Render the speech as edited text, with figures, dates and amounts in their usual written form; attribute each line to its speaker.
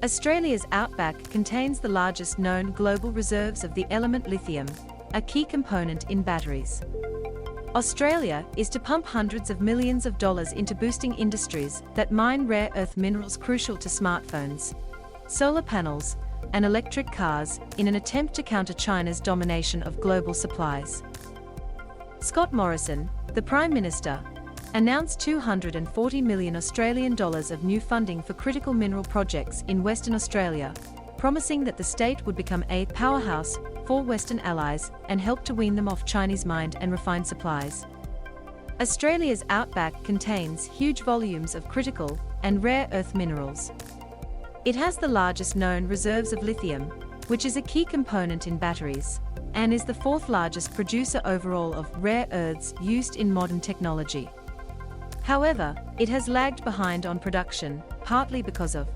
Speaker 1: Australia's Outback contains the largest known global reserves of the element lithium, a key component in batteries. Australia is to pump hundreds of millions of dollars into boosting industries that mine rare earth minerals crucial to smartphones, solar panels, and electric cars in an attempt to counter China's domination of global supplies. Scott Morrison, the Prime Minister, announced 240 million Australian dollars of new funding for critical mineral projects in Western Australia, promising that the state would become a powerhouse for Western allies and help to wean them off Chinese mined and refined supplies. Australia's Outback contains huge volumes of critical and rare earth minerals. It has the largest known reserves of lithium, which is a key component in batteries, and is the fourth largest producer overall of rare earths used in modern technology. However, it has lagged behind on production, partly because of